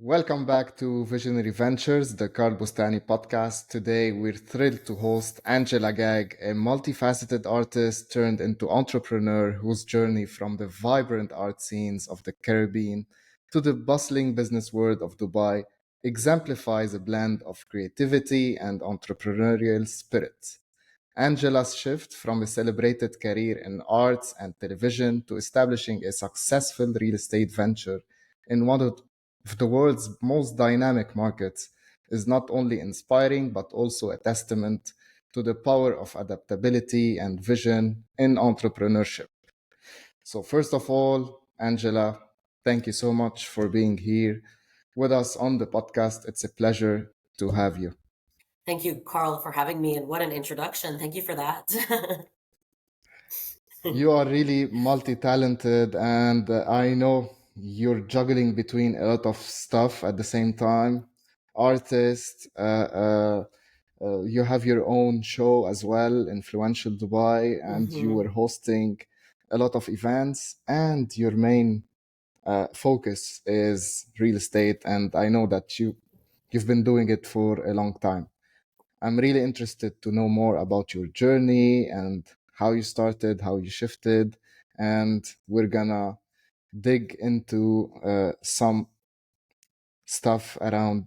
Welcome back to Visionary Ventures, the Carl Bustani podcast. Today, we're thrilled to host Angela Gegg, a multifaceted artist turned into entrepreneur whose journey from the vibrant art scenes of the Caribbean to the bustling business world of Dubai exemplifies a blend of creativity and entrepreneurial spirit. Angela's shift from a celebrated career in arts and television to establishing a successful real estate venture in one of the world's most dynamic markets is not only inspiring but also a testament to the power of adaptability and vision in entrepreneurship. So, first of all, Angela, thank you so much for being here with us on the podcast. It's a pleasure to have you. Thank you, Carl, for having me, and what an introduction. Thank you for that. You are really multi-talented, and I know you're juggling between a lot of stuff at the same time. Artist, you have your own show as well, Influential Dubai, and you hmm were hosting a lot of events, and your main focus is real estate. And I know that you've been doing it for a long time. I'm really interested to know more about your journey and how you started, how you shifted, and we're gonna dig into some stuff around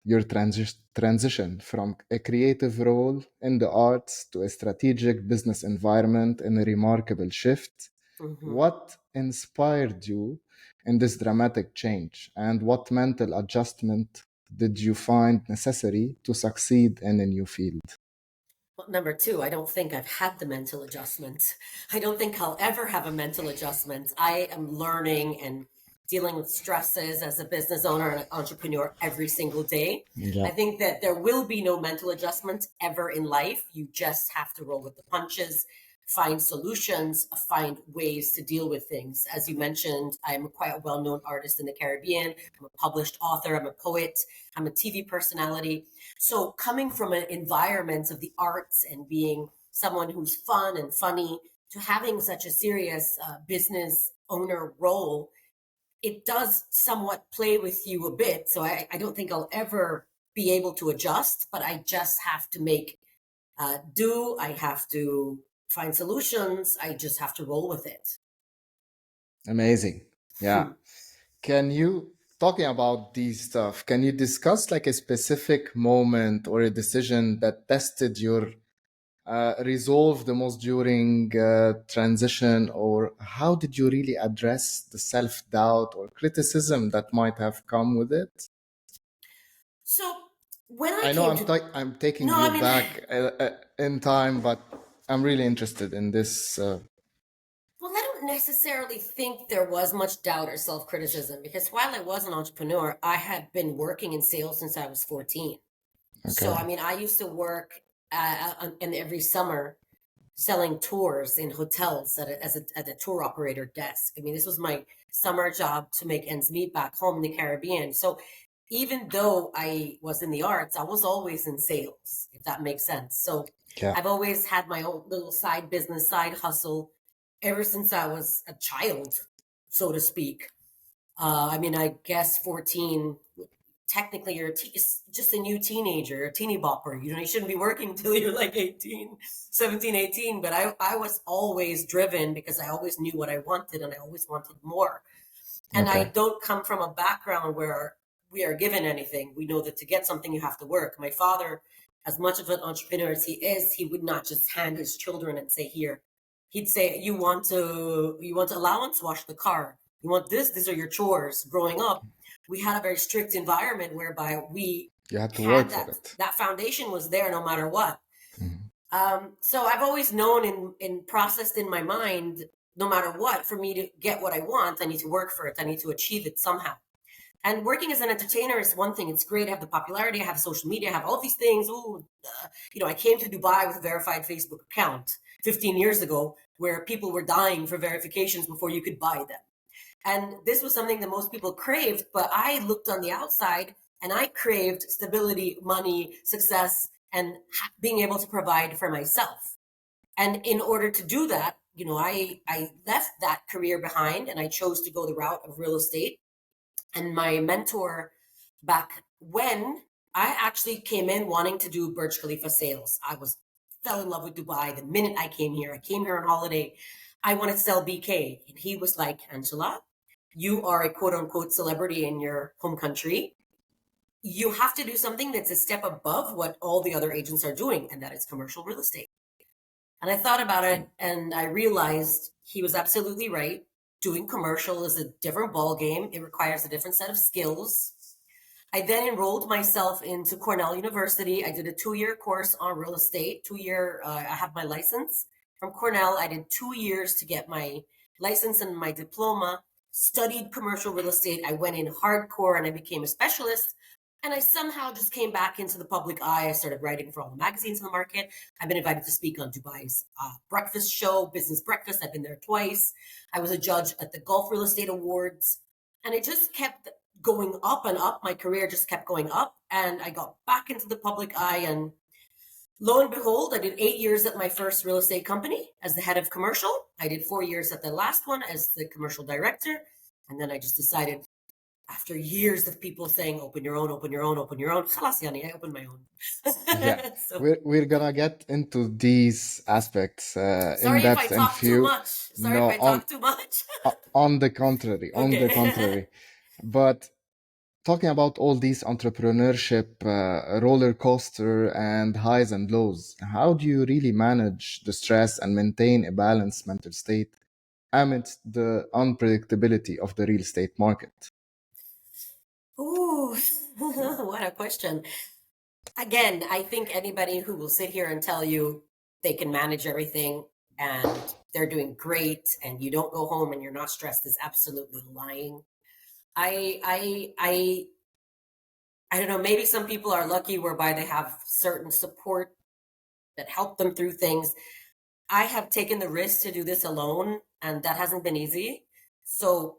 your transition from a creative role in the arts to a strategic business environment in a remarkable shift. hmm What inspired you in this dramatic change, and what mental adjustment did you find necessary to succeed in a new field? Well, number two, I don't think I've had the mental adjustment. I don't think I'll ever have a mental adjustment. I am learning and dealing with stresses as a business owner and an entrepreneur every single day. I Yeah. think that there will be no mental adjustment ever in life. You just have to roll with the punches, find solutions, find ways to deal with things. As you mentioned, I'm quite a well known artist in the Caribbean. I'm a published author, I'm a poet, I'm a TV personality. So, coming from an environment of the arts and being someone who's fun and funny to having such a serious business owner role, it does somewhat play with you a bit. So I don't think I'll ever be able to adjust, but I just have to make do. I have to find solutions. I just have to roll with it. Amazing. Yeah. Can you, talking about these stuff, can you discuss like a specific moment or a decision that tested your resolve the most during transition, or how did you really address the self-doubt or criticism that might have come with it? So when I I know came to, I'm taking no, you I mean, back in time, but I'm really interested in this. well, I don't necessarily think there was much doubt or self criticism because while I was an entrepreneur, I had been working in sales since I was 14. So, Okay. I mean, I used to work in every summer selling tours in hotels at a tour operator desk. I mean, this was my summer job to make ends meet back home in the Caribbean. So even though I was in the arts, I was always in sales, if that makes sense. So Yeah. I've always had my own little side business, side hustle ever since I was a child, so to speak. I mean, I guess 14, technically you're just a new teenager, a teeny bopper. You know, you shouldn't be working until you're like 18, 17, 18. But I was always driven because I always knew what I wanted and I always wanted more. And I Okay. don't come from a background where we are given anything. We know that to get something, you have to work. My father, as much of an entrepreneur as he is, he would not just hand his children and say, here. He'd say, you want allowance, wash the car. You want this, these are your chores. Growing up, we had a very strict environment whereby we You had to work had for it. that foundation was there no matter what. Mhm. So I've always known and processed in my mind, no matter what, for me to get what I want, I need to work for it. I need to achieve it somehow. And working as an entertainer is one thing. It's great. I have the popularity. I have social media. I have all these things. Ooh, I came to Dubai with a verified Facebook account 15 years ago, where people were dying for verifications before you could buy them. And this was something that most people craved, but I looked on the outside and I craved stability, money, success, and being able to provide for myself. And in order to do that, I left that career behind and I chose to go the route of real estate. And my mentor back when I actually came in wanting to do Burj Khalifa sales. Fell in love with Dubai the minute I came here. I came here on holiday. I wanted to sell BK. And he was like, Angela, you are a quote unquote celebrity in your home country. You have to do something that's a step above what all the other agents are doing, and that is commercial real estate. And I thought about it and I realized he was absolutely right. Doing commercial is a different ball game. It requires a different set of skills. I then enrolled myself into Cornell University. I did a 2-year course on real estate. I have my license from Cornell. I did 2 years to get my license and my diploma, studied commercial real estate. I went in hardcore and I became a specialist. And I somehow just came back into the public eye. I started writing for all the magazines in the market. I've been invited to speak on Dubai's breakfast show, Business Breakfast. I've been there twice. I was a judge at the Gulf Real Estate Awards. And it just kept going up and up. My career just kept going up. And I got back into the public eye. And lo and behold, I did 8 years at my first real estate company as the head of commercial. I did 4 years at the last one as the commercial director. And then I just decided, after years of people saying, open your own, open your own, open your own, خلاص يعني, I opened my own. Yeah, So, we're gonna get into these aspects in sorry if I depth in talk too few. much. Sorry No, if I talk too much. on the contrary, on the Okay. contrary. But talking about all these entrepreneurship roller coaster and highs and lows, how do you really manage the stress and maintain a balanced mental state amidst the unpredictability of the real estate market? Ooh, what a question. Again, I think anybody who will sit here and tell you they can manage everything and they're doing great and you don't go home and you're not stressed is absolutely lying. I don't know, maybe some people are lucky whereby they have certain support that help them through things. I have taken the risk to do this alone, and that hasn't been easy. So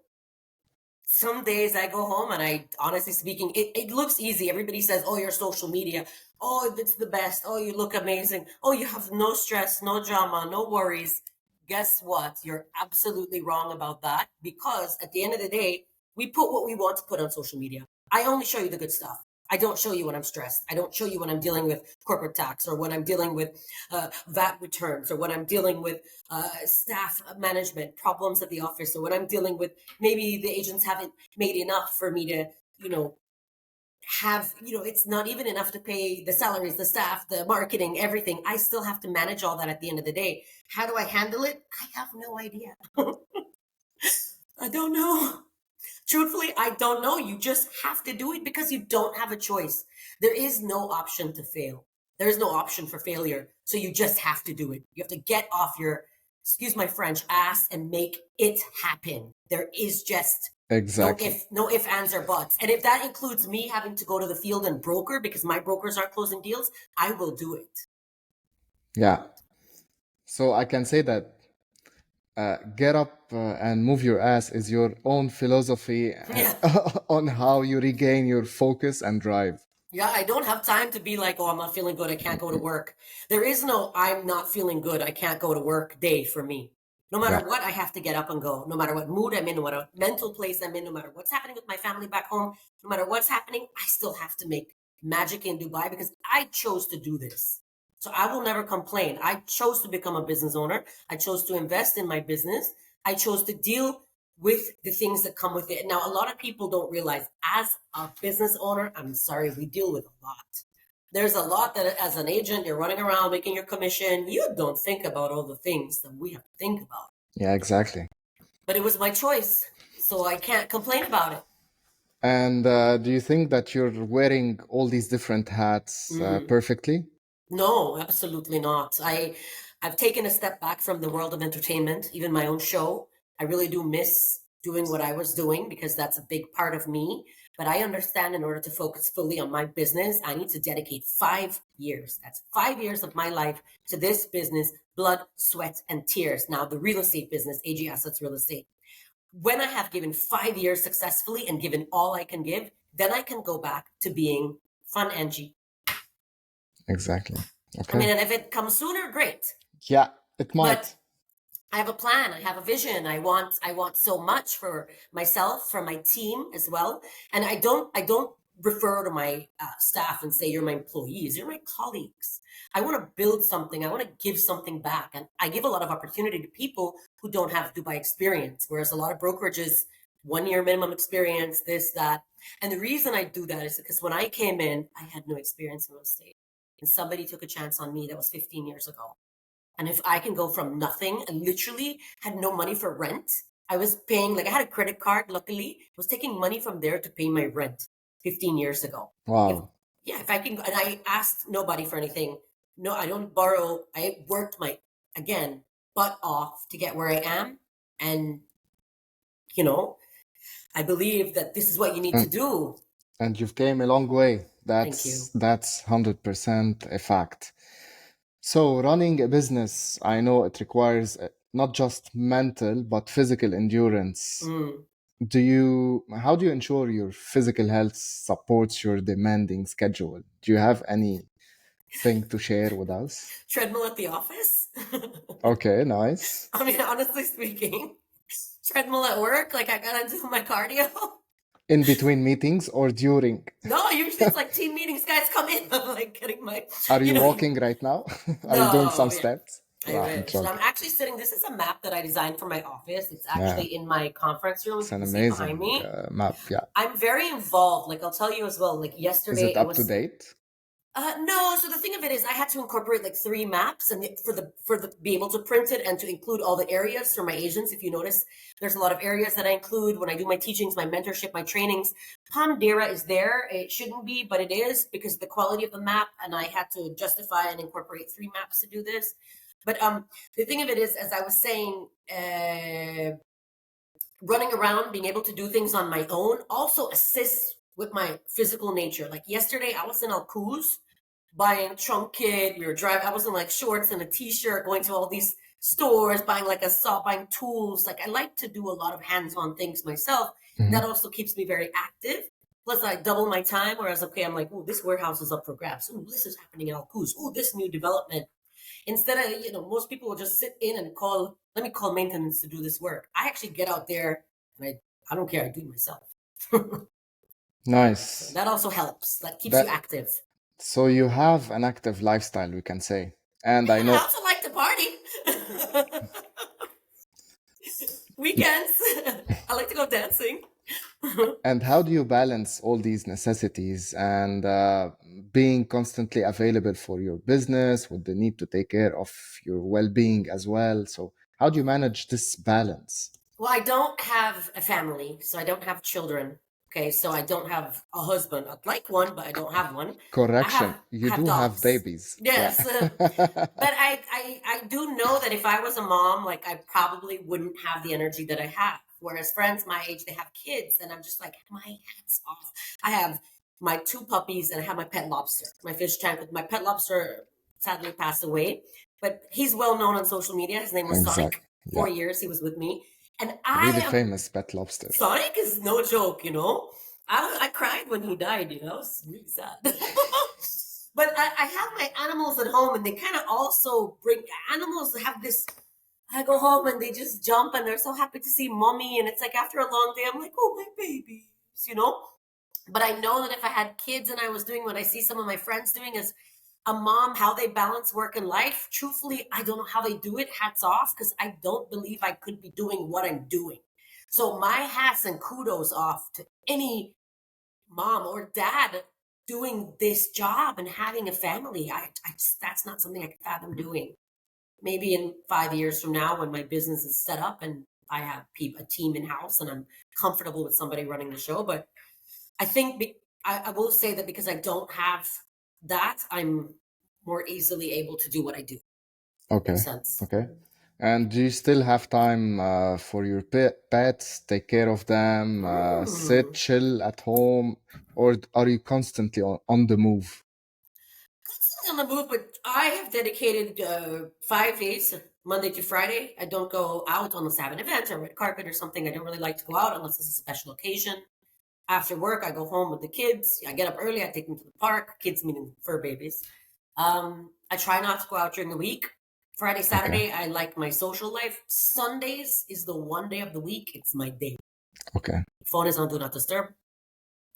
some days I go home and honestly speaking, it looks easy. Everybody says, oh, your social media. Oh, it's the best. Oh, you look amazing. Oh, you have no stress, no drama, no worries. Guess what? You're absolutely wrong about that, because at the end of the day, we put what we want to put on social media. I only show you the good stuff. I don't show you when I'm stressed. I don't show you when I'm dealing with corporate tax, or when I'm dealing with VAT returns, or when I'm dealing with staff management problems at the office, or when I'm dealing with maybe the agents haven't made enough for me to, it's not even enough to pay the salaries, the staff, the marketing, everything. I still have to manage all that at the end of the day. How do I handle it? I have no idea. I don't know. Truthfully, I don't know. You just have to do it because you don't have a choice. There is no option to fail. There is no option for failure. So you just have to do it. You have to get off your, excuse my French, ass and make it happen. There is just Exactly. no ifs, ands, or buts. And if that includes me having to go to the field and broker because my brokers aren't closing deals, I will do it. Yeah. So I can say that get up and move your ass is your own philosophy Yeah. on how you regain your focus and drive. Yeah, I don't have time to be like, oh, I'm not feeling good, I can't go to work. There is no I'm not feeling good, I can't go to work day for me. No matter Yeah, what, I have to get up and go. No matter what mood I'm in, no matter what mental place I'm in, no matter what's happening with my family back home, no matter what's happening, I still have to make magic in Dubai because I chose to do this. So I will never complain. I chose to become a business owner. I chose to invest in my business. I chose to deal with the things that come with it. Now, a lot of people don't realize, as a business owner, I'm sorry, we deal with a lot. There's a lot that as an agent, you're running around making your commission. You don't think about all the things that we have to think about. yeah, exactly. But it was my choice, so I can't complain about it. And do you think that you're wearing all these different hats perfectly? No, absolutely not. I've taken a step back from the world of entertainment, even my own show. I really do miss doing what I was doing because that's a big part of me. But I understand in order to focus fully on my business, I need to dedicate 5 years. That's 5 years of my life to this business, blood, sweat, and tears. Now, the real estate business, AG Assets Real Estate. When I have given 5 years successfully and given all I can give, then I can go back to being fun Angie. Exactly. I Okay. mean, and if it comes sooner, great. Yeah, it might. But I have a plan. I have a vision. I want so much for myself, for my team as well. And I don't refer to my staff and say, you're my employees, you're my colleagues. I want to build something. I want to give something back. And I give a lot of opportunity to people who don't have Dubai experience, whereas a lot of brokerages, 1 year minimum experience, this, that. And the reason I do that is because when I came in, I had no experience in real estate. And somebody took a chance on me that was 15 years ago. And if I can go from nothing and literally had no money for rent, I was paying, like I had a credit card, luckily, was taking money from there to pay my rent 15 years ago. Wow. If I can, and I asked nobody for anything. No, I don't borrow. I worked my, again, butt off to get where I am. And, you know, I believe that this is what you need to do. And you've came a long way. Thank you. That's 100% a fact. So running a business, I know it requires not just mental, but physical endurance. How do you ensure your physical health supports your demanding schedule? Do you have anything to share with us? Treadmill at the office. Okay, nice. I mean, honestly speaking, treadmill at work, like I gotta do my cardio. In between meetings or during? No, usually it's like team meetings, guys come in. I'm like getting my... Are you walking right now? Are you doing some steps? I wish. I'm actually sitting, this is a map that I designed for my office. It's actually in my conference room. It's an amazing map, yeah. I'm very involved. Like I'll tell you as well, like yesterday... Is it up to date? No, so the thing of it is I had to incorporate like 3 maps and be able to print it and to include all the areas for my agents. If you notice, there's a lot of areas that I include when I do my teachings, my mentorship, my trainings. Pandera is there. It shouldn't be, but it is because the quality of the map, and I had to justify and incorporate 3 maps to do this. But the thing of it is, as I was saying, running around, being able to do things on my own also assists with my physical nature. Like yesterday, I was in Al Quoz buying trunk kit. We were driving. I was in like shorts and a t-shirt, going to all these stores, buying like a saw, buying tools. Like I like to do a lot of hands-on things myself. That also keeps me very active. Plus, I double my time. Whereas, okay, I'm like, oh, this warehouse is up for grabs. Oh, this is happening in Al Quoz. Oh, this new development. Instead of, most people will just sit in and let me call maintenance to do this work. I actually get out there and I don't care. I do it myself. Nice. So that also helps. That keeps you active. So you have an active lifestyle, we can say. And I know... I also like to party. Weekends. I like to go dancing. And how do you balance all these necessities and being constantly available for your business with the need to take care of your well-being as well? So how do you manage this balance? Well, I don't have a family, so I don't have children. Okay, so I don't have a husband. I'd like one, but I don't have one. Correction. You do have babies. Yes. Yeah. But I do know that if I was a mom, like I probably wouldn't have the energy that I have. Whereas friends my age, they have kids, and I'm just like, my hat's off. I have my 2 puppies, and I have my pet lobster, my fish tank. With my pet lobster sadly passed away, but he's well known on social media. His name was Sonic. 4 years he was with me. And really famous pet lobster. Sonic is no joke, I cried when he died, It's really sad. But I have my animals at home, and they kind of also bring animals that have this. I go home and they just jump and they're so happy to see mommy. And it's like after a long day, I'm like, oh, my babies, But I know that if I had kids and I was doing what I see some of my friends doing as a mom, how they balance work and life, truthfully, I don't know how they do it. Hats off, because I don't believe I could be doing what I'm doing. So my hats and kudos off to any mom or dad doing this job and having a family. I just, that's not something I can fathom doing. Maybe in 5 years from now, when my business is set up and I have a team in-house and I'm comfortable with somebody running the show. But I think I will say that because I don't have that, I'm more easily able to do what I do. Okay. Makes sense. Okay. And do you still have time for your pets, take care of them, sit, chill at home, or are you constantly on the move? On the move, but I have dedicated 5 days, Monday to Friday. I don't go out unless I have an event or red carpet or something. I don't really like to go out unless it's a special occasion. After work, I go home with the kids. I get up early. I take them to the park. Kids meaning fur babies. I try not to go out during the week. Friday, Saturday, I like my social life. Sundays is the one day of the week. It's my day. Okay. Phone is on Do Not Disturb.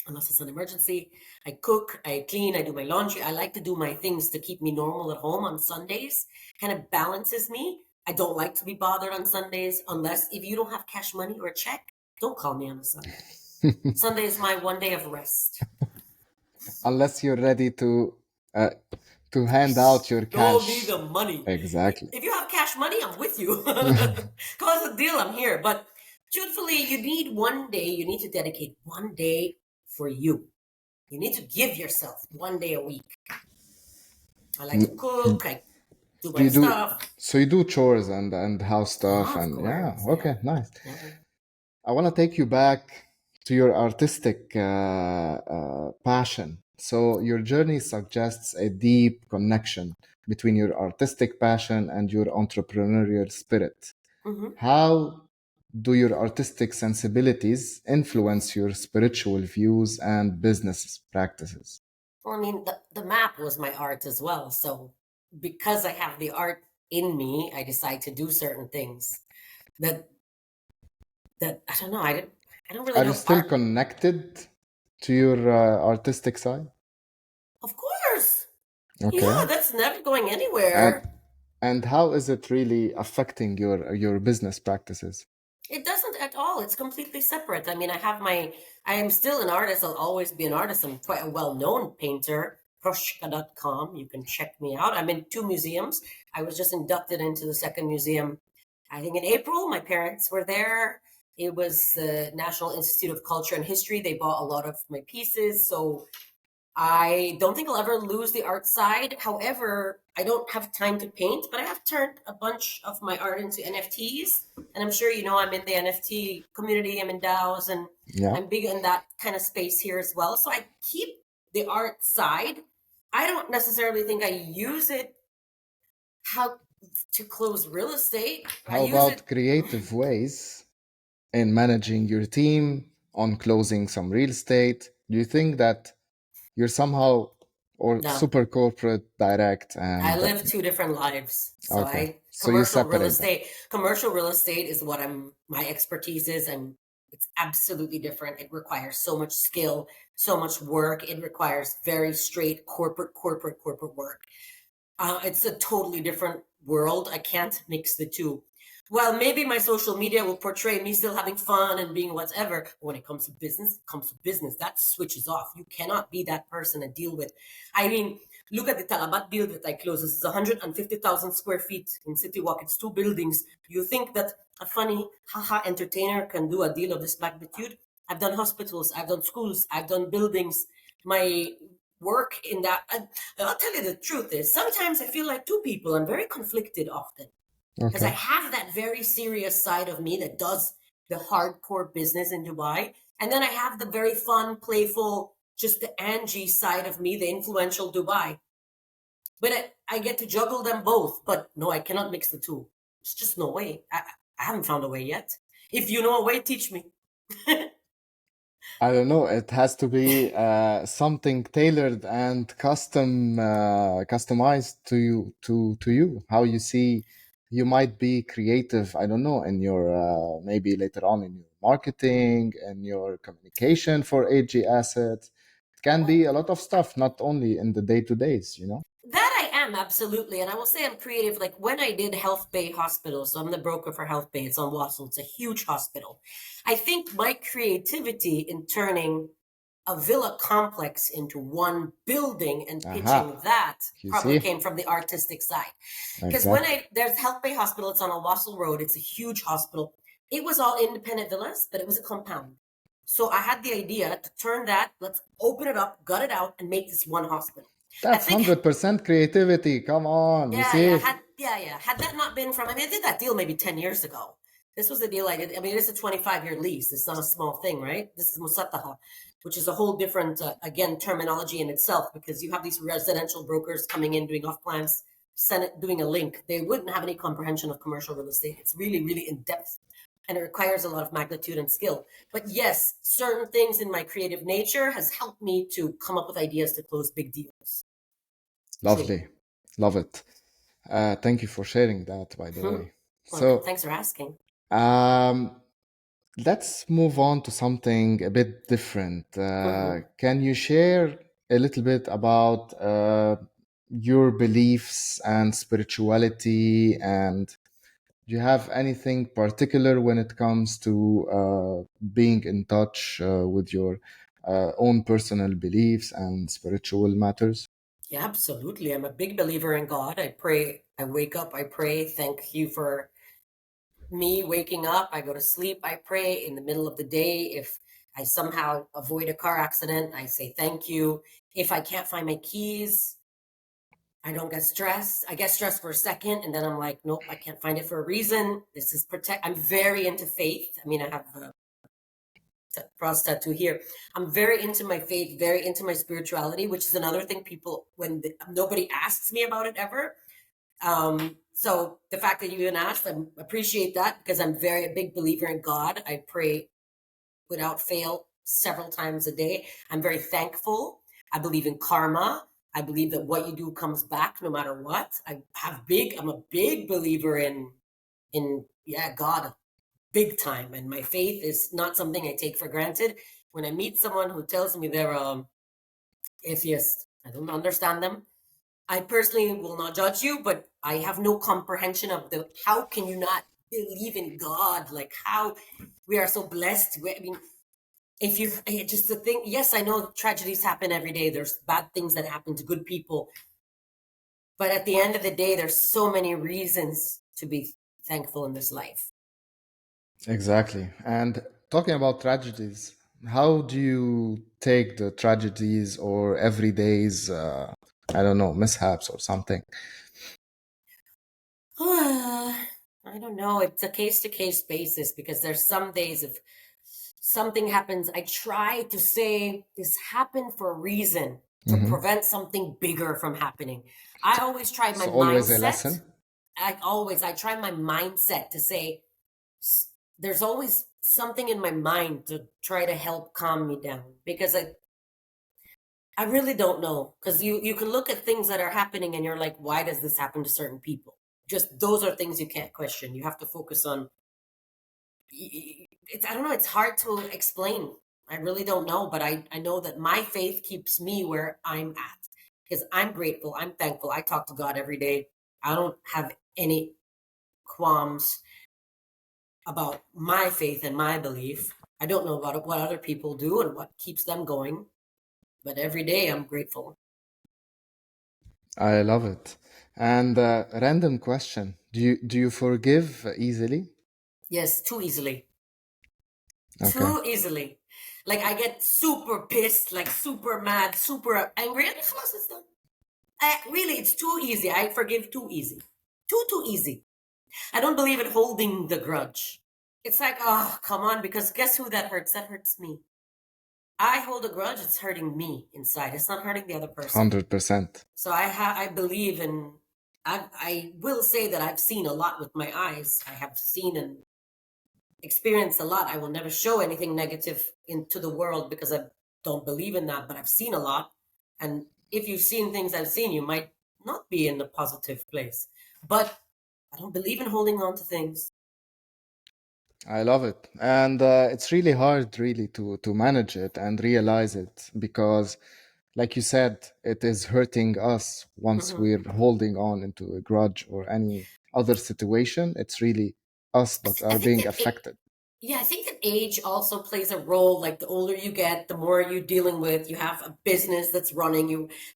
unless it's an emergency. I cook, I clean, I do my laundry. I like to do my things to keep me normal at home on Sundays. Kind of balances me. I don't like to be bothered on Sundays unless if you don't have cash money or a check, don't call me on a Sunday. Sunday is my one day of rest. Unless you're ready uh, to hand out your Show me cash. the money. Exactly. If you have cash money, I'm with you. Cause a deal, I'm here. But truthfully, you need one day, you need to dedicate one day for you. You need to give yourself one day a week. I like to cook, I do my You do stuff. so you do chores and house stuff Of and yeah, course. okay, nice. Yeah. I want to take you back to your artistic passion. So your journey suggests a deep connection between your artistic passion and your entrepreneurial spirit. Mm-hmm. How do your artistic sensibilities influence your spiritual views and business practices? Well, I mean, the map was my art as well. So because I have the art in me, I decide to do certain things that I don't know. I don't really Are you know if still art. connected to your artistic side? Of course. Okay. Yeah, that's never going And anywhere. and how is it really affecting your business practices? It doesn't at all. It's completely separate. I mean, I am still an artist. I'll always be an artist. I'm quite a well-known painter. Proshka.com. You can check me out. I'm in 2 museums. I was just inducted into the second museum, I think in April. My parents were there. It was the National Institute of Culture and History. They bought a lot of my pieces. So I don't think I'll ever lose the art side. However, I don't have time to paint, but I have turned a bunch of my art into NFTs. And I'm sure you know I'm in the NFT community, I'm in DAOs, and Yeah. I'm big in that kind of space here as well. So I keep the art side. I don't necessarily think I use it how to close real estate. I How use it. about creative ways in managing your team, on closing some real estate? Do you think that you're somehow or No, super corporate direct I and live 2 different lives. So okay. I So you separate them. commercial real estate is what my expertise is, and it's absolutely different. It requires so much skill, so much work. It requires very straight corporate work. It's a totally different world. I can't mix the two. Well, maybe my social media will portray me still having fun and being whatever. But when it comes to business, it comes to business. That switches off. You cannot be that person and deal with. I mean, look at the Talabat deal that I closed. This is 150,000 square feet in City Walk. It's 2 buildings. You think that a funny, haha entertainer can do a deal of this magnitude? I've done hospitals, I've done schools, I've done buildings. My work in that. I'll tell you the truth is sometimes I feel like two people. I'm very conflicted often because I Okay. have that very serious side of me that does the hardcore business in Dubai. And then I have the very fun, playful, just the Angie side of me, the influential Dubai. But I get to juggle them both. But no, I cannot mix the two. There's just no way. I haven't found a way yet. If you know a way, teach me. I don't know. It has to be something tailored and customized to you. How you see, you might be creative. I don't know in your maybe later on in your marketing and your communication for AG assets. It can Well, be a lot of stuff, not only in the day to days. You know. that I am absolutely, and I will say I'm creative. Like when I did Health Bay Hospital, so I'm the broker for Health Bay. It's on Wassel. It's a huge hospital. I think my creativity in turning a villa complex into one building and Aha. pitching that You probably see came from the artistic side. Because exactly. there's Health Bay Hospital, it's on a Wassel Road. It's a huge hospital. It was all independent villas, but it was a compound. So I had the idea to turn that. Let's open it up, gut it out, and make this one hospital. I That's think 100% creativity. Come on, you yeah, yeah, see. had that not been from, I mean, I did that deal maybe 10 years ago. This was a deal I did. I mean, it's a 25-year lease. It's not a small thing, right? This is Musataha, which is a whole different, again, terminology in itself because you have these residential brokers coming in doing off plans, doing a link. They wouldn't have any comprehension of commercial real estate. It's really, really in depth and it requires a lot of magnitude and skill. But yes, certain things in my creative nature has helped me to come up with ideas to close big deals. True. Lovely, love it. Thank you for sharing that, by the way. Welcome. So, Thanks for asking. um, Let's move on to something a bit different. Mm-hmm. Can you share a little bit about your beliefs and spirituality? And do you have anything particular when it comes to being in touch with your own personal beliefs and spiritual matters? Yeah, absolutely. I'm a big believer in God. I pray, I wake up, I pray. Thank you for me waking up. I go to sleep, I pray. In the middle of the day, if I somehow avoid a car accident, I say thank you. If I can't find my keys, I don't get stressed. I get stressed for a second and then I'm like, nope, I can't find it for a reason. This is protect. I'm very into faith. I mean, I have a cross tattoo here. I'm very into my faith, very into my spirituality, which is another thing people, nobody asks me about it ever. So the fact that you even asked, I appreciate that because I'm very a big believer in God. I pray without fail several times a day. I'm very thankful. I believe in karma. I believe that what you do comes back no matter what. I'm a big believer in yeah, God, big time. And my faith is not something I take for granted. When I meet someone who tells me they're atheist, I don't understand them. I personally will not judge you, but I have no comprehension of the how can you not believe in God? Like how we are so blessed. I mean, if you just the thing, yes, I know tragedies happen every day. There's bad things that happen to good people, but at the end of the day, there's so many reasons to be thankful in this life. Exactly. And talking about tragedies, how do you take the tragedies or everyday's, I don't know, mishaps or something? I don't know. It's a case to case basis because there's some days if something happens, I try to say this happened for a reason to Hmm. prevent something bigger from happening. I always try my So always a mindset. lesson. I try my mindset to say there's always something in my mind to try to help calm me down because I really don't know because you can look at things that are happening and you're like, why does this happen to certain people? Just those are things you can't question. You have to focus on. I don't know. It's hard to explain. I really don't know, but I know that my faith keeps me where I'm at because I'm grateful. I'm thankful. I talk to God every day. I don't have any qualms about my faith and my belief. I don't know about what other people do and what keeps them going, but every day I'm grateful. I love it. And random question: Do you forgive easily? Yes, too easily. Okay, Too easily. Like I get super pissed, like super mad, super angry, and it's done. Really, it's too easy. I forgive too easy. Too easy. I don't believe in holding the grudge. It's like, oh, come on, because guess who that hurts? That hurts me. I hold a grudge, it's hurting me inside. It's not hurting the other person. 100%. So I believe in I will say that I've seen a lot with my eyes. I have seen and experienced a lot. I will never show anything negative into the world because I don't believe in that, but I've seen a lot. And if you've seen things I've seen, you might not be in a positive place. But I don't believe in holding on to things. I love it. And it's really hard, really, to manage it and realize it because, like you said, it is hurting us once Mhm. we're holding on into a grudge or any other situation. It's really us that I are think being that it, affected. yeah, I think that age also plays a role. Like the older you get, the more you're dealing with. You have a business that's running.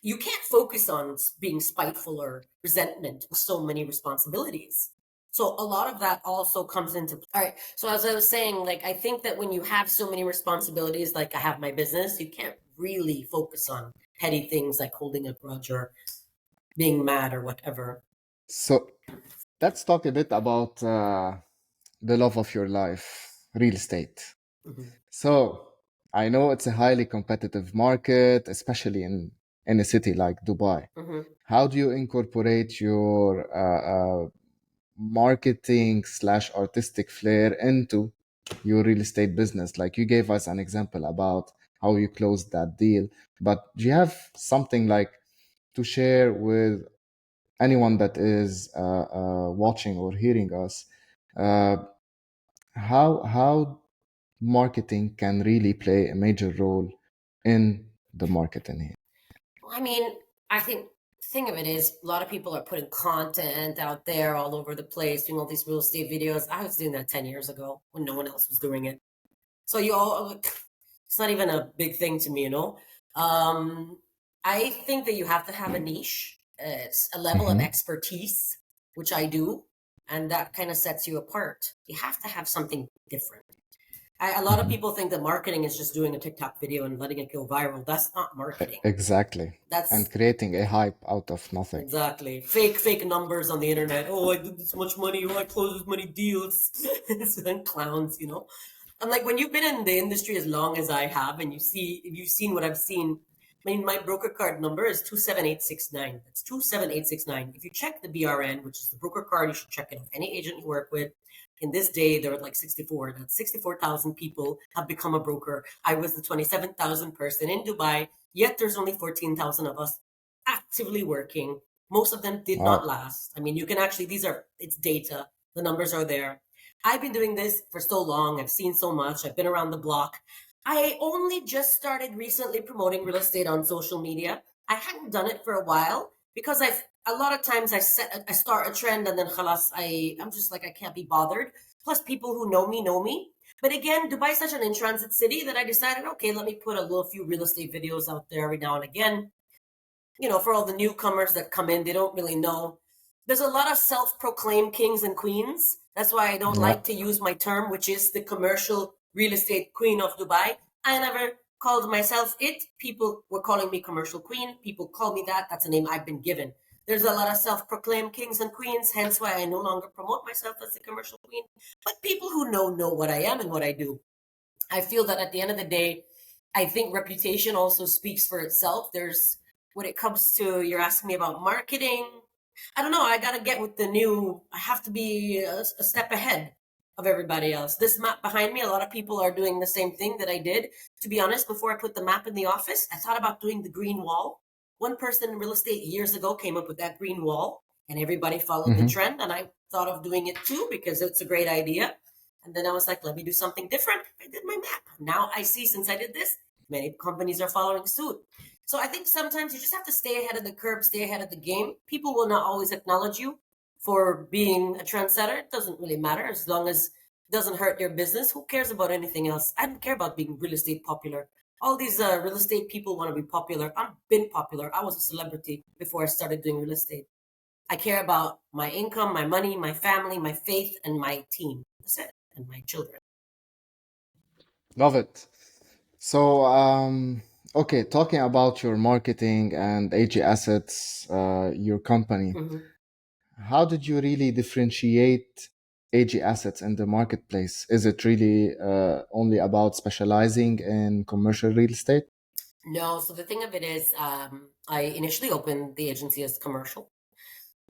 You can't focus on being spiteful or resentment with so many responsibilities. So a lot of that also comes into play. All right. So as I was saying, like I think that when you have so many responsibilities, like I have my business, you can't really focus on petty things like holding a grudge or being mad or whatever. So let's talk a bit about the love of your life, real estate. Hmm. So I know it's a highly competitive market, especially in a city like Dubai. Hmm. How do you incorporate your marketing slash artistic flair into your real estate business? Like you gave us an example about how you closed that deal, but do you have something like to share with anyone that is watching or hearing us? Uh, how marketing can really play a major role in the marketing here? I mean, I think of it is a lot of people are putting content out there all over the place, doing all these real estate videos. I was doing that 10 years ago when no one else was doing it. So you all, it's not even a big thing to me, you know. I think that you have to have a niche, it's a level of Mm-hmm. expertise, which I do, and that kind of sets you apart. You have to have something different. A lot of Mm-hmm. people think that marketing is just doing a TikTok video and letting it go viral. That's not marketing. Exactly. That's And creating a hype out of nothing. exactly fake numbers on the internet. Oh, I did this much money. Oh, I closed this many deals. It's then clowns, you know. I'm like, when you've been in the industry as long as I have, and if you've seen what I've seen. I mean, my broker card number is 27869. That's 27869. If you check the BRN, which is the broker card, you should check it with any agent you work with. In this day, there are like 64. That's 64,000 people have become a broker. I was the 27,000 person in Dubai, yet there's only 14,000 of us actively working. Most of them did not Wow. last. I mean, you can actually, it's data. The numbers are there. I've been doing this for so long. I've seen so much. I've been around the block. I only just started recently promoting real estate on social media. I hadn't done it for a while because a lot of times I start a trend and then khalas, I'm just like, I can't be bothered. Plus people who know me know me. But again, Dubai is such an in-transit city that I decided, okay, let me put a little few real estate videos out there every now and again. You know, for all the newcomers that come in, they don't really know. There's a lot of self-proclaimed kings and queens. That's why I don't Yeah. like to use my term, which is the commercial real estate queen of Dubai. I never called myself it. People were calling me commercial queen. People call me that. That's a name I've been given. There's a lot of self-proclaimed kings and queens, hence why I no longer promote myself as the commercial queen. But people who know what I am and what I do. I feel that at the end of the day, I think reputation also speaks for itself. There's when it comes to you're asking me about marketing. I don't know. I got to get with the new, I have to be a step ahead of everybody else. This map behind me, a lot of people are doing the same thing that I did. To be honest, before I put the map in the office, I thought about doing the green wall. One person in real estate years ago came up with that green wall, and everybody followed the Mm-hmm. trend. And I thought of doing it too because it's a great idea. And then I was like, let me do something different. I did my map. Now I see since I did this, many companies are following suit. So I think sometimes you just have to stay ahead of the curve, stay ahead of the game. People will not always acknowledge you for being a trendsetter. It doesn't really matter as long as it doesn't hurt your business. Who cares about anything else? I don't care about being real estate popular. All these real estate people want to be popular. I've been popular. I was a celebrity before I started doing real estate. I care about my income, my money, my family, my faith, and my team. That's it. And my children. Love it. So, okay, talking about your marketing and AG Assets, your company, Mhm. how did you really differentiate AG Assets in the marketplace? Is it really only about specializing in commercial real estate? No, so the thing of it is, I initially opened the agency as commercial,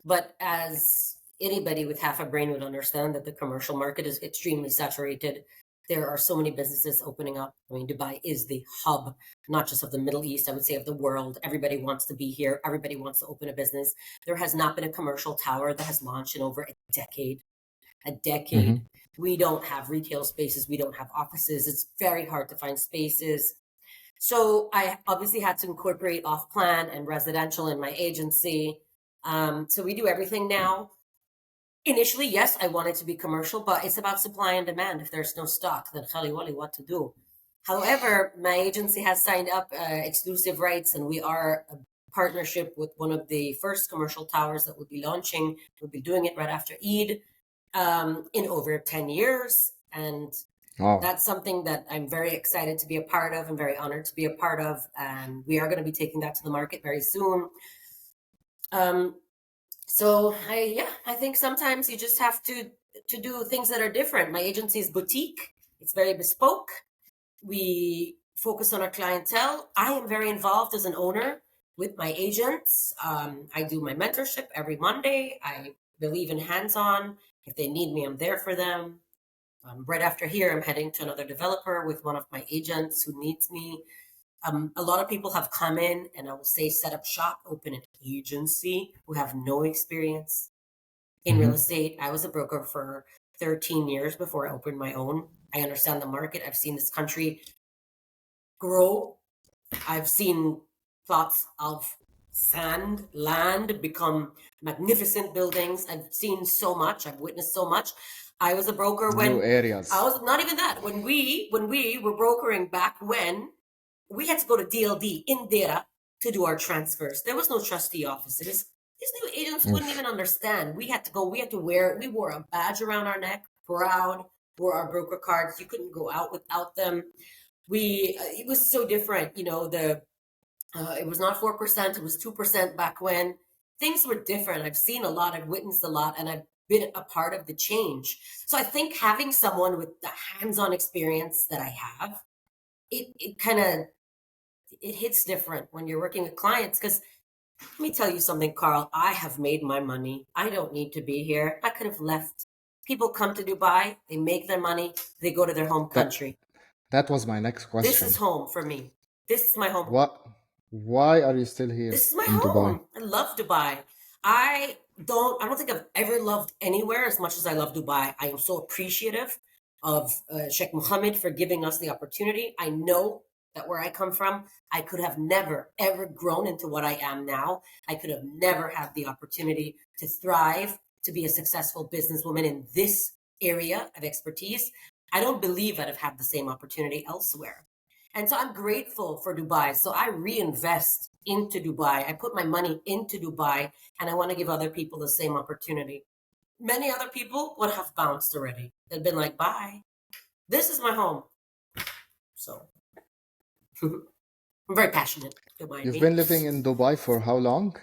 but as anybody with half a brain would understand that the commercial market is extremely saturated. There are so many businesses opening up. I mean, Dubai is the hub, not just of the Middle East, I would say of the world. Everybody wants to be here. Everybody wants to open a business. There has not been a commercial tower that has launched in over a decade. A decade. Mm-hmm. We don't have retail spaces. We don't have offices. It's very hard to find spaces. So I obviously had to incorporate off plan and residential in my agency. So we do everything now. Initially, yes, I wanted to be commercial, but it's about supply and demand. If there's no stock, then khaliwali, what to do? However, my agency has signed up exclusive rights, and we are a partnership with one of the first commercial towers that will be launching. We'll be doing it right after Eid in over 10 years. And Wow. that's something that I'm very excited to be a part of and very honored to be a part of. And we are going to be taking that to the market very soon. Um, I think sometimes you just have to do things that are different. My agency is boutique. It's very bespoke. We focus on our clientele. I am very involved as an owner with my agents. I do my mentorship every Monday. I believe in hands-on. If they need me, I'm there for them. Right after here, I'm heading to another developer with one of my agents who needs me. A lot of people have come in and I will say set up shop, open an agency who have no experience in real Mm-hmm. estate. I was a broker for 13 years before I opened my own. I understand the market. I've seen this country grow. I've seen plots of sand, land become magnificent buildings. I've seen so much. I've witnessed so much. I was a broker when New areas. I was not even that. When we were brokering back when, we had to go to DLD in Dera to do our transfers. There was no trustee offices. These new agents wouldn't even understand. We had to go, we wore a badge around our neck, proud, wore our broker cards. You couldn't go out without them. It was so different, you know, it was not 4%, it was 2% back when. Things were different. I've seen a lot, I've witnessed a lot, and I've been a part of the change. So I think having someone with the hands-on experience that I have, it kind of, it hits different when you're working with clients. Because let me tell you something, Carl, I have made my money. I don't need to be here. I could have left. People come to Dubai, they make their money, they go to their home country. That was my next question. This is home for me. This is my home. Why are you still here? This is my in home. Dubai? I love Dubai. I don't think I've ever loved anywhere as much as I love Dubai. I am so appreciative of Sheikh Mohammed for giving us the opportunity. I know that where I come from, I could have never, ever grown into what I am now. I could have never had the opportunity to thrive, to be a successful businesswoman in this area of expertise. I don't believe I'd have had the same opportunity elsewhere. And so I'm grateful for Dubai. So I reinvest into Dubai. I put my money into Dubai, and I want to give other people the same opportunity. Many other people would have bounced already. They'd been like, bye. This is my home. So I'm very passionate. You've been living in Dubai for how long?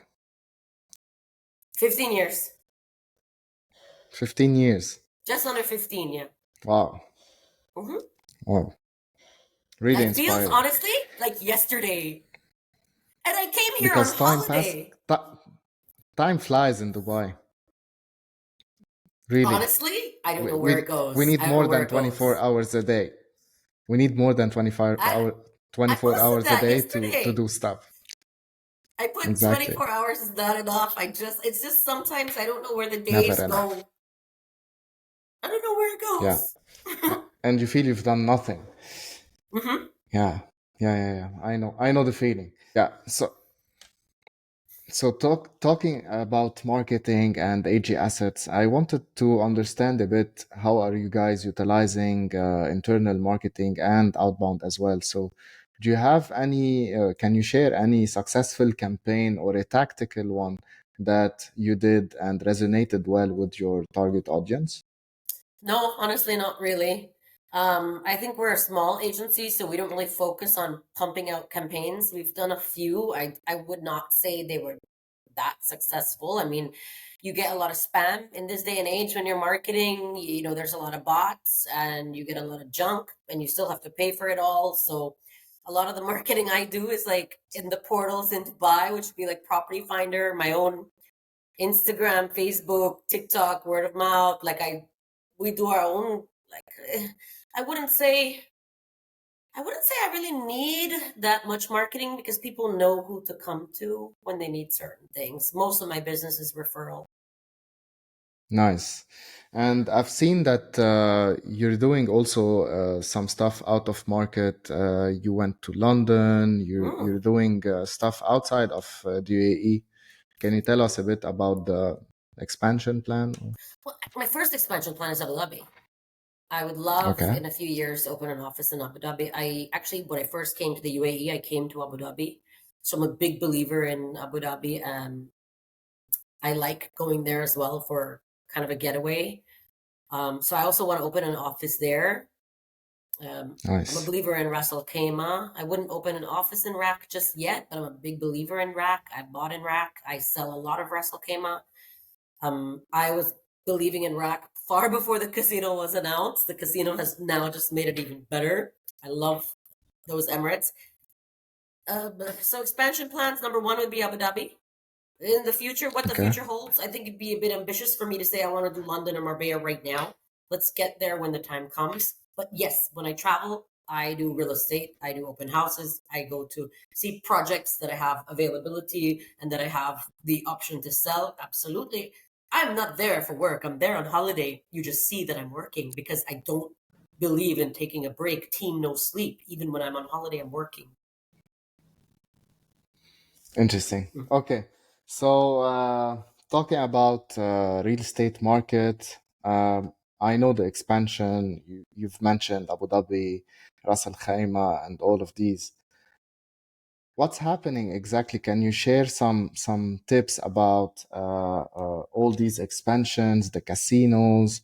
15 years. 15 years. Just under 15, yeah. Wow. Mm-hmm. Wow. Really It inspiring. feels, honestly, like yesterday. And I came here Because on holiday. Time flies in Dubai. Really. Honestly, I don't know where it goes. We need more than 24 hours a day. We need more than 24 hours a day to do stuff. I put 24 hours is not enough. It's just sometimes I don't know where the days go. I don't know where it goes. Yeah. And you feel you've done nothing. Mm-hmm. Yeah. I know the feeling. Yeah. So talking about marketing and AG assets, I wanted to understand a bit how are you guys utilizing internal marketing and outbound as well. So do you have any, can you share any successful campaign or a tactical one that you did and resonated well with your target audience? No, honestly, not really. I think we're a small agency, so we don't really focus on pumping out campaigns. We've done a few. I would not say they were that successful. I mean, you get a lot of spam in this day and age when you're marketing. You know, there's a lot of bots and you get a lot of junk and you still have to pay for it all. So a lot of the marketing I do is like in the portals in Dubai, which would be like Property Finder, my own Instagram, Facebook, TikTok, word of mouth. We do our own, I wouldn't say I really need that much marketing because people know who to come to when they need certain things. Most of my business is referral. Nice. And I've seen that you're doing also some stuff out of market. You went to London. You're doing stuff outside of the UAE. Can you tell us a bit about the expansion plan? Well, my first expansion plan is Abu Dhabi. I would love in a few years to open an office in Abu Dhabi. When I first came to the UAE, I came to Abu Dhabi. So I'm a big believer in Abu Dhabi. I like going there as well for kind of a getaway. So I also want to open an office there. Nice. I'm a believer in Ras Al Khaimah. I wouldn't open an office in RAK just yet, but I'm a big believer in RAK. I bought in RAK. I sell a lot of Ras Al Khaimah. I was believing in RAK far before the casino was announced. The casino has now just made it even better. I love those Emirates. So expansion plans, number one would be Abu Dhabi. In the future, what the future holds, I think it'd be a bit ambitious for me to say I want to do London or Marbella right now. Let's get there when the time comes. But yes, when I travel, I do real estate. I do open houses. I go to see projects that I have availability and that I have the option to sell. Absolutely. I'm not there for work. I'm there on holiday. You just see that I'm working because I don't believe in taking a break. Team no sleep. Even when I'm on holiday, I'm working. Interesting. Okay. So, talking about real estate market, I know the expansion. You've mentioned Abu Dhabi, Ras Al Khaimah, and all of these. What's happening exactly? Can you share some tips about all these expansions, the casinos?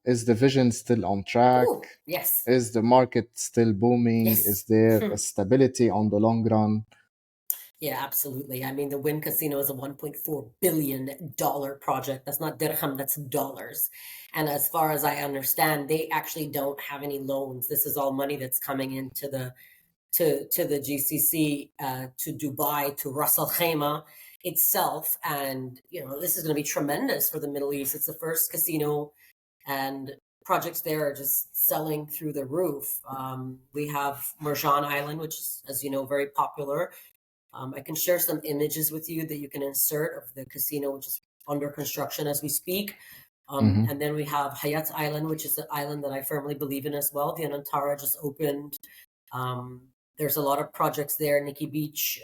Is the vision still on track? Oh, yes. Is the market still booming? Yes. Is there a stability on the long run? Yeah, absolutely. I mean, the Wynn Casino is a $1.4 billion project. That's not dirham, that's dollars. And as far as I understand, they actually don't have any loans. This is all money that's coming into the to the GCC, to Dubai, to Ras Al Khaimah itself. And, this is going to be tremendous for the Middle East. It's the first casino, and projects there are just selling through the roof. We have Marjan Island, which is, as you know, very popular. I can share some images with you that you can insert of the casino, which is under construction as we speak. And then we have Hayat Island, which is an island that I firmly believe in as well. The Anantara just opened. There's a lot of projects there. Nikki Beach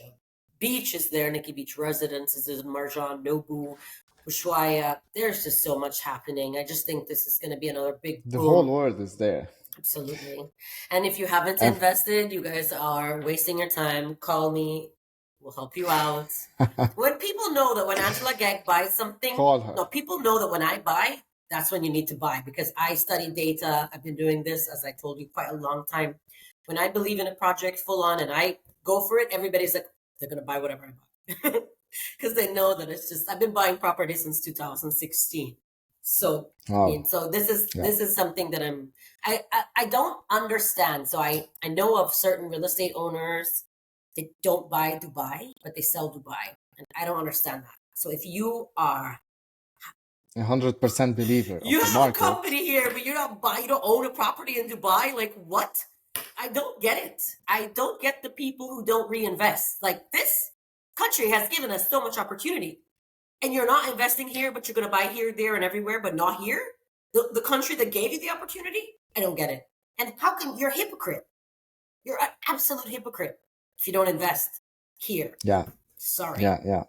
Beach is there. Nikki Beach Residences is Marjan, Nobu, Ushuaia. There's just so much happening. I just think this is going to be another big The boom. whole world is there. Absolutely. And if you haven't Ev- invested, you guys are wasting your time. Call me. We'll help you out. When people know that when Angela Gegg buys something, Call her. no, people know that when I buy, that's when you need to buy, because I study data. I've been doing this, as I told you, quite a long time. When I believe in a project full on and I go for it, everybody's like, they're going to buy whatever I buy. Because they know that it's just, I've been buying property since 2016. So, Wow. so this Yeah. is something that I don't understand. So I know of certain real estate owners that don't buy Dubai, but they sell Dubai. And I don't understand that. So if you are 100% believer of you the have a market. company here, but you don't own a property in Dubai, like what? I don't get it. I don't get the people who don't reinvest. Like, this country has given us so much opportunity, and you're not investing here, but you're going to buy here, there, and everywhere, but not here. The country that gave you the opportunity, I don't get it. And how can you're a hypocrite? You're an absolute hypocrite if you don't invest here. Yeah. Sorry. Yeah.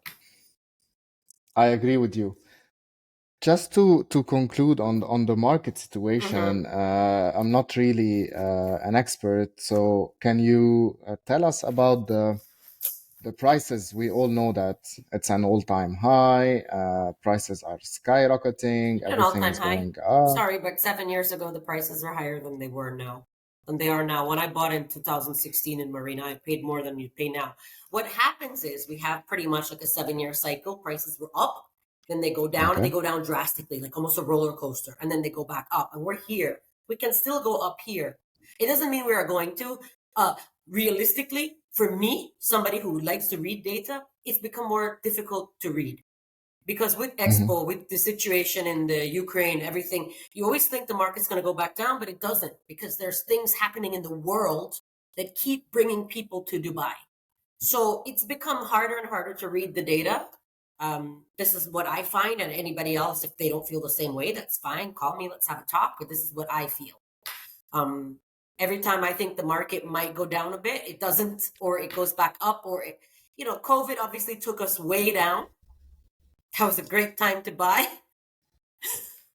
I agree with you. Just to conclude on the market situation, I'm not really an expert, so can you tell us about the prices? We all know that it's an all-time high. Prices are skyrocketing. An Everything all-time is high. going up. Sorry, but 7 years ago, the prices were higher than they were now. Than they are now. When I bought in 2016 in Marina, I paid more than you pay now. What happens is we have pretty much like a 7-year cycle. Prices were up, then they go down, and they go down drastically, like almost a roller coaster, and then they go back up. And we're here. We can still go up here. It doesn't mean we are going to. Realistically, for me, somebody who likes to read data, it's become more difficult to read. Because with Expo, with the situation in the Ukraine, everything, you always think the market's going to go back down, but it doesn't, because there's things happening in the world that keep bringing people to Dubai. So it's become harder and harder to read the data. This is what I find, and anybody else, if they don't feel the same way, that's fine. Call me, let's have a talk, but this is what I feel. Every time I think the market might go down a bit, it doesn't, or it goes back up, or COVID obviously took us way down. That was a great time to buy.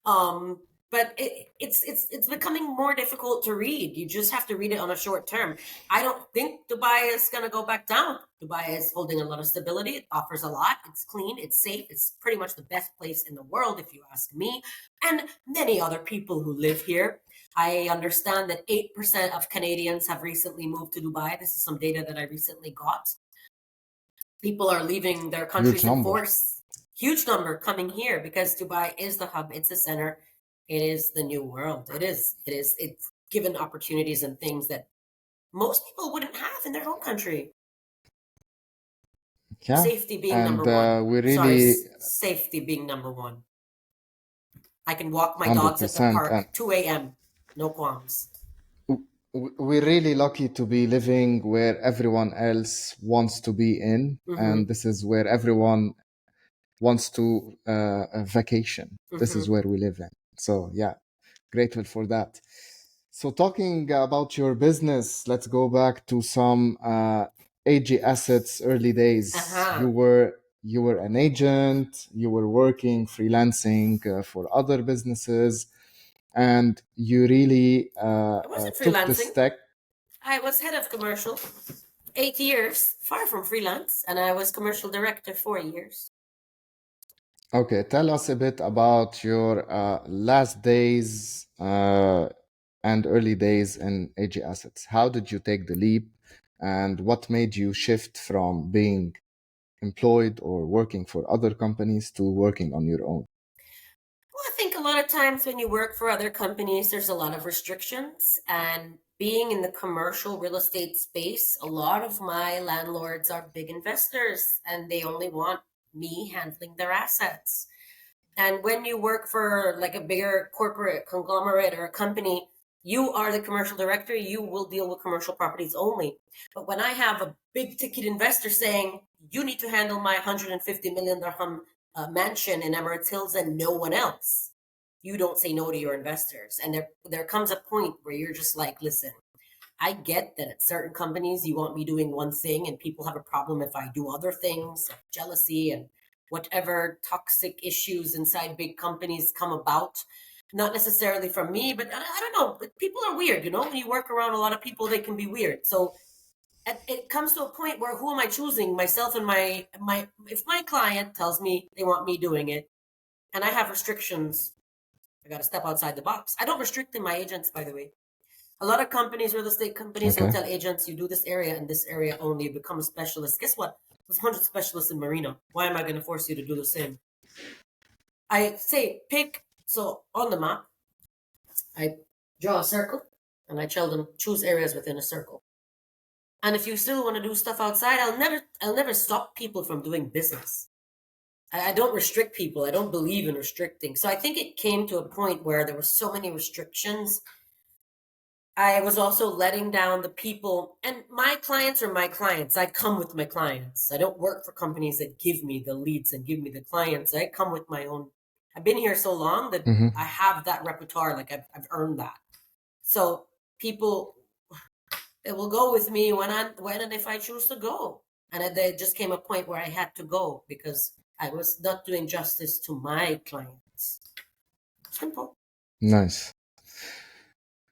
But it's becoming more difficult to read. You just have to read it on a short term. I don't think Dubai is going to go back down. Dubai is holding a lot of stability. It offers a lot. It's clean. It's safe. It's pretty much the best place in the world, if you ask me, and many other people who live here. I understand that 8% of Canadians have recently moved to Dubai. This is some data that I recently got. People are leaving their countries in force. Huge number coming here because Dubai is the hub. It's the center. It is the new world. It's given opportunities and things that most people wouldn't have in their home country. Yeah. Safety being number one. Safety being number one. I can walk my dogs at the park 2 a.m. No qualms. We're really lucky to be living where everyone else wants to be in, and this is where everyone wants to vacation. This is where we live in. So yeah, Grateful for that. So, talking about your business, let's go back to some AG Assets early days. Uh-huh. You were an agent. You were working freelancing for other businesses, and you really I wasn't took the freelancing. step. I was head of commercial 8 years, far from freelance, and I was commercial director 4 years. Okay, tell us a bit about your last days and early days in AG Assets. How did you take the leap, and what made you shift from being employed or working for other companies to working on your own? Well, I think a lot of times when you work for other companies, there's a lot of restrictions. And being in the commercial real estate space, a lot of my landlords are big investors and they only want me handling their assets. And when you work for like a bigger corporate conglomerate or a company, you are the commercial director, you will deal with commercial properties only. But when I have a big ticket investor saying, you need to handle my 150 million dirham mansion in Emirates Hills and no one else, you don't say no to your investors. And there comes a point where you're just like, listen, I get that at certain companies you want me doing one thing and people have a problem if I do other things, like jealousy and whatever toxic issues inside big companies come about. Not necessarily from me, but I don't know. But people are weird, you know. When you work around a lot of people, they can be weird. So it comes to a point where who am I choosing? Myself and my. If my client tells me they want me doing it, and I have restrictions, I got to step outside the box. I don't restrict in my agents, by the way. A lot of companies, real estate companies, will Okay. tell agents, you do this area and this area only, you become a specialist. Guess what? There's 100 specialists in Marina. Why am I going to force you to do the same? I say pick. So on the map, I draw a circle and I tell them choose areas within a circle. And if you still want to do stuff outside, I'll never stop people from doing business. I don't restrict people. I don't believe in restricting. So I think it came to a point where there were so many restrictions. I was also letting down the people, and my clients are my clients. I come with my clients. I don't work for companies that give me the leads and give me the clients. I come with my own. I've been here so long that Hmm. I have that repertoire. Like I've earned that. So people, it will go with me when and if I choose to go. And there just came a point where I had to go because I was not doing justice to my clients. Simple. Nice.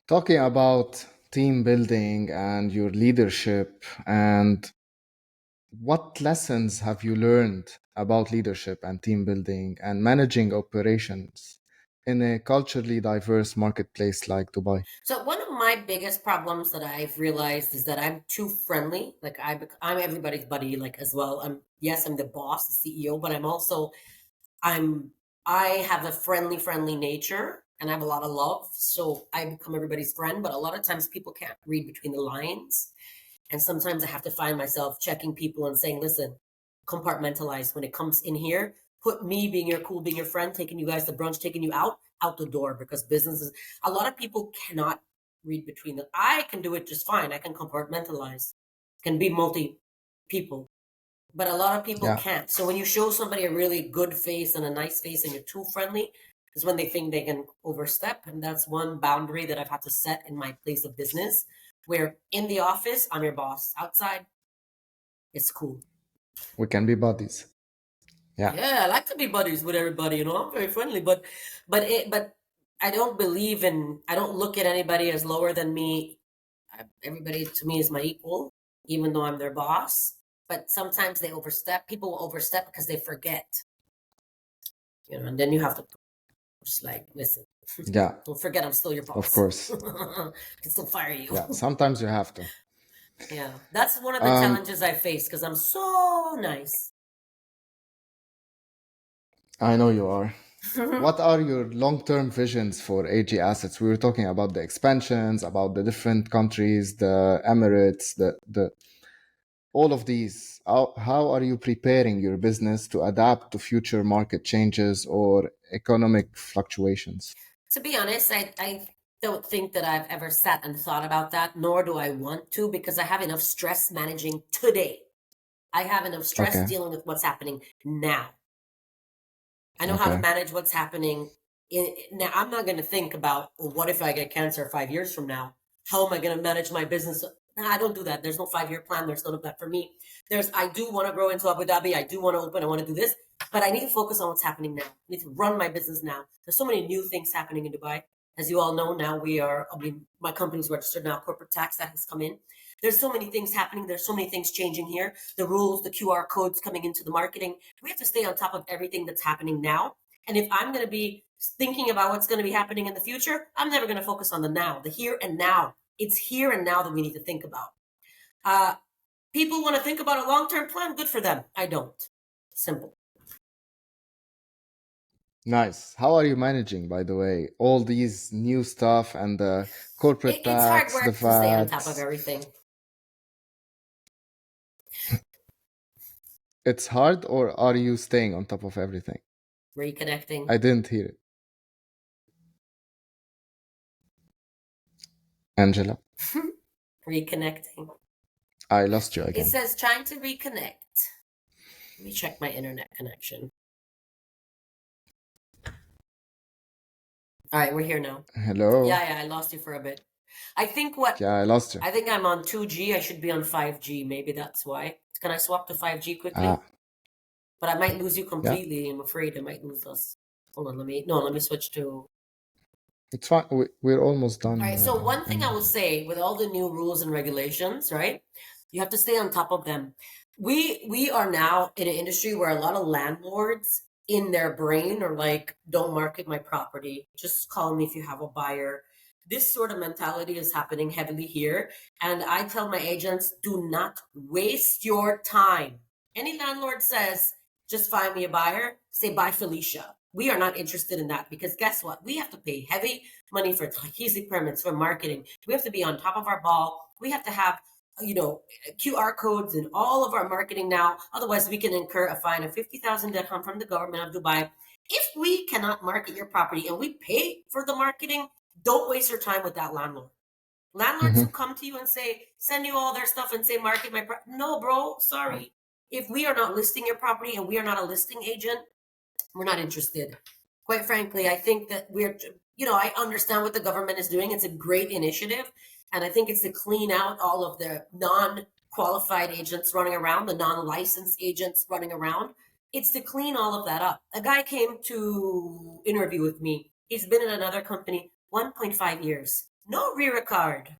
Talking about team building and your leadership, and what lessons have you learned about leadership and team building and managing operations in a culturally diverse marketplace like Dubai? So one of my biggest problems that I've realized is that I'm too friendly. Like I'm everybody's buddy, like as well. I'm the boss, the CEO, but I'm I have a friendly nature and I have a lot of love. So I become everybody's friend, but a lot of times people can't read between the lines. And sometimes I have to find myself checking people and saying, listen, compartmentalize when it comes in here. Put me being your cool, being your friend, taking you guys to brunch, taking you out the door because businesses, a lot of people cannot read between the, I can do it just fine. I can compartmentalize, can be multi people, but a lot of people Yeah, can't. So when you show somebody a really good face and a nice face and you're too friendly, is when they think they can overstep. And that's one boundary that I've had to set in my place of business, where in the office, I'm your boss. Outside, it's cool. we can be buddies. Yeah. Yeah, I like to be buddies with everybody, you know, I'm very friendly, but I don't believe in, I don't look at anybody as lower than me. Everybody to me is my equal, even though I'm their boss. But sometimes they overstep. People will overstep because they forget, you know, and then you have to just like, listen, Yeah, don't forget I'm still your of boss. course. I can still fire you. Yeah, sometimes you have to. Yeah, that's one of the Um, challenges I face because I'm so nice. I know you are. What are your long-term visions for AG Assets? We were talking about the expansions, about the different countries, the Emirates, the all of these. How are you preparing your business to adapt to future market changes or economic fluctuations? To be honest, I don't think that I've ever sat and thought about that, nor do I want to, because I have enough stress managing today. I have enough stress Okay, dealing with what's happening now. I know how to okay. manage what's happening Now, I'm not going to think about, well, what if I get cancer 5 years from now? How am I going to manage my business? Nah, I don't do that. There's no 5-year plan. There's none of that for me. I do want to grow into Abu Dhabi. I do want to open. I want to do this, but I need to focus on what's happening now. I need to run my business now. There's so many new things happening in Dubai. As you all know, now my company's registered now, corporate tax that has come in. There's so many things happening. There's so many things changing here. The rules, the QR codes coming into the marketing. We have to stay on top of everything that's happening now. And if I'm going to be thinking about what's going to be happening in the future, I'm never going to focus on the now, the here and now. It's here and now that we need to think about. People want to think about a long-term plan. Good for them. I don't. Simple. Nice. How are you managing, by the way, all these new stuff and the corporate It's hard tax, work the to stay on top of VATs? everything. It's hard, or are you staying on top of everything? Reconnecting. I didn't hear it. Angela, Reconnecting. I lost you It again. says trying to reconnect. Let me check my internet connection. All right, we're here now. Hello? Yeah, I lost you for a bit. Yeah, I lost you. I think I'm on 2G. I should be on 5G. Maybe that's why. Can I swap to 5G quickly? Ah, But I might lose you completely. I'm afraid I might lose us. Hold on, let me switch to. it's fine. We're almost done. All right, so one thing I Angela. will say, with all the new rules and regulations, right? You have to stay on top of them. We are now in an industry where a lot of landlords in their brain are like, don't market my property. Just call me if you have a buyer. This sort of mentality is happening heavily here. And I tell my agents, do not waste your time. Any landlord says, just find me a buyer, say bye, Felicia. We are not interested in that, because guess what? We have to pay heavy money for tahisi permits, for marketing. We have to be on top of our ball. We have to have, QR codes in all of our marketing now. Otherwise, we can incur a fine of 50,000 dirham from the government of Dubai. If we cannot market your property and we pay for the marketing, don't waste your time with that landlord. Landlords who come to you and say, send you all their stuff and say, market my property. No, bro, sorry. If we are not listing your property and we are not a listing agent, we're not interested. Quite frankly, I think that I understand what the government is doing. It's a great initiative. And I think it's to clean out all of the non-qualified agents running around, the non-licensed agents running around. It's to clean all of that up. A guy came to interview with me. He's been in another company 1.5 years. No RERA card.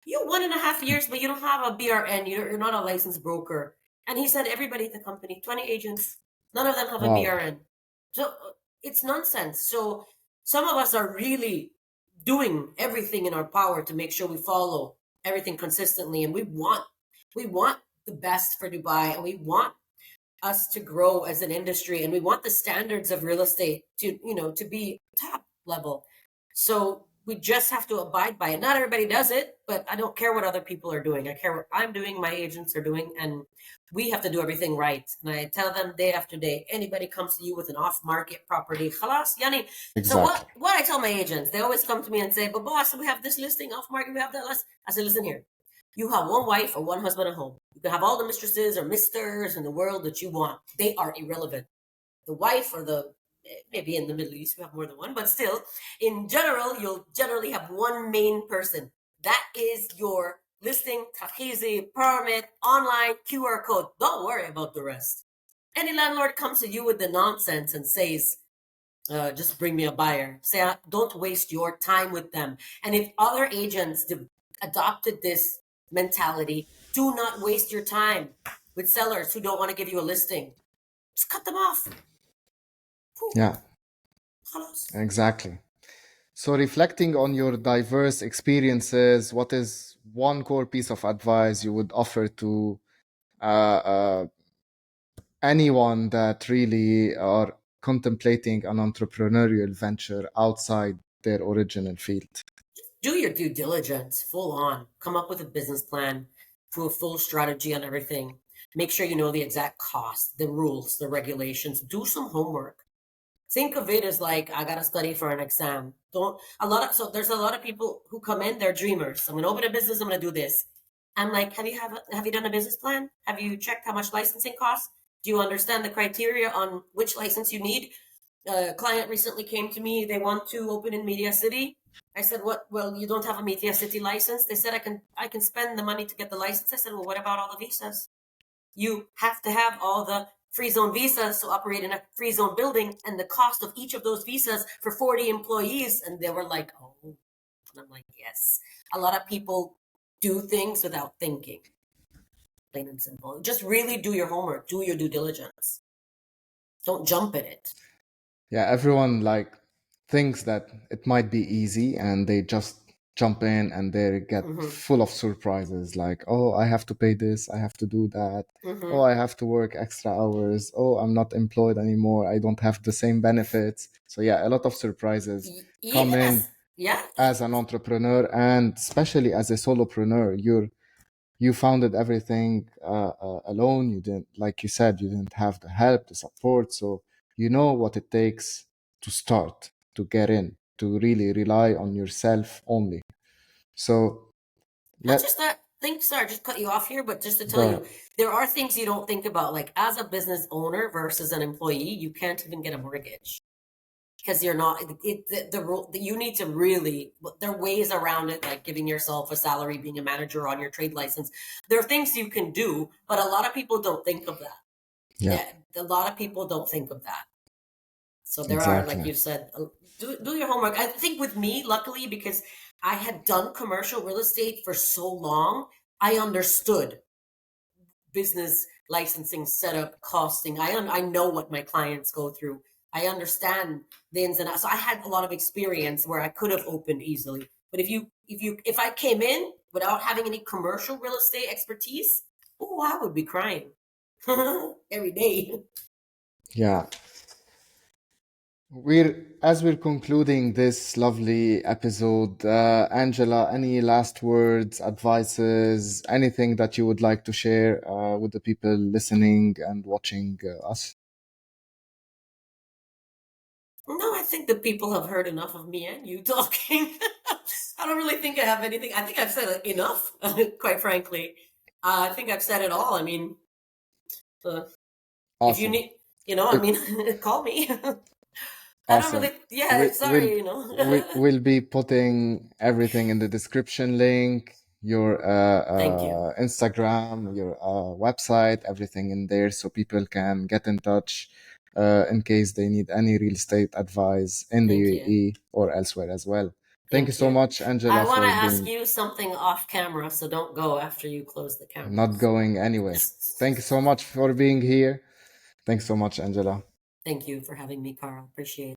You 1.5 years, but you don't have a BRN. You're not a licensed broker. And he said everybody at the company, 20 agents, none of them have a Wow. BRN. So it's nonsense. So some of us are really doing everything in our power to make sure we follow everything consistently. And we want the best for Dubai, and we want us to grow as an industry, and we want the standards of real estate to be top level. So we just have to abide by it. Not everybody does it, but I don't care what other people are doing. I care what I'm doing, my agents are doing, and we have to do everything right. And I tell them day after day, anybody comes to you with an off-market property, khalas, yani. So Exactly. what I tell my agents, they always come to me and say, but boss, we have this listing off-market, we have that list. I said, listen here. You have one wife or one husband at home. You can have all the mistresses or misters in the world that you want. They are irrelevant. The wife, or maybe in the Middle East, we have more than one, but still, in general, you'll generally have one main person. That is your listing, takhizi, permit, online, QR code. Don't worry about the rest. Any landlord comes to you with the nonsense and says, just bring me a buyer. Say, don't waste your time with them. And if other agents adopted this mentality, do not waste your time with sellers who don't want to give you a listing. Just cut them off. Yeah, exactly. So, reflecting on your diverse experiences, what is one core piece of advice you would offer to uh, anyone that really are contemplating an entrepreneurial venture outside their original field? Do your due diligence, full on. Come up with a business plan, do a full strategy on everything. Make sure you know the exact cost, the rules, the regulations. Do some homework. Think of it as like, I gotta study for an exam. So there's a lot of people who come in, they're dreamers. I'm gonna open a business, I'm gonna do this. I'm like, have you done a business plan? Have you checked how much licensing costs? Do you understand the criteria on which license you need? A client recently came to me. They want to open in Media City. I said, "What? Well, you don't have a Media City license." They said, I can spend the money to get the license." I said, "Well, what about all the visas? You have to have all the free zone visas to operate in a free zone building, and the cost of each of those visas for 40 employees." And they were like, "Oh," and I'm like, "Yes." A lot of people do things without thinking, plain and simple. Just really do your homework, do your due diligence. Don't jump at it. Yeah, everyone like thinks that it might be easy and they just jump in and they get Mm-hmm. full of surprises like, oh, I have to pay this, I have to do that. Oh, Mm-hmm. I have to work extra hours. Oh, I'm not employed anymore. I don't have the same benefits. So yeah, a lot of surprises come Even in as, yeah, as an entrepreneur, and especially as a solopreneur. You founded everything alone. You didn't, like you said, you didn't have the help, the support. So you know what it takes to start, to get in, to really rely on yourself only. So not let just that. Sorry, just cut you off here, but just to tell go you, ahead. there are things you don't think about. Like as a business owner versus an employee, you can't even get a mortgage because you're not. The rule you need to really. There are ways around it, like giving yourself a salary, being a manager on your trade license. There are things you can do, but a lot of people don't think of that. Yeah, Yeah, a lot of people don't think of that. So there are, like exactly. you said, do your homework. I think with me, luckily, because I had done commercial real estate for so long, I understood business licensing, setup, costing. I know what my clients go through. I understand the ins and outs. So I had a lot of experience where I could have opened easily. But if I came in without having any commercial real estate expertise, oh, I would be crying every day. Yeah. We're concluding this lovely episode, Angela, any last words, advices, anything that you would like to share with the people listening and watching us? No, I think the people have heard enough of me and you talking. I don't really think I have anything. I think I've said enough, quite frankly. I think I've said it all. I mean, uh, if you Awesome. need, I We, mean, call me. I don't awesome. really, yeah, We'll, sorry. we'll be putting everything in the description link, your Thank you. Instagram, your website, everything in there so people can get in touch in case they need any real estate advice in the Thank you. UAE or elsewhere as well. Thank you Thank so you. much, Angela, I want to for ask being you something off camera, so don't go after you close the not cameras. going anywhere. Thank you so much for being here. Thanks so much, Angela. Thank you for having me, Carl. Appreciate it.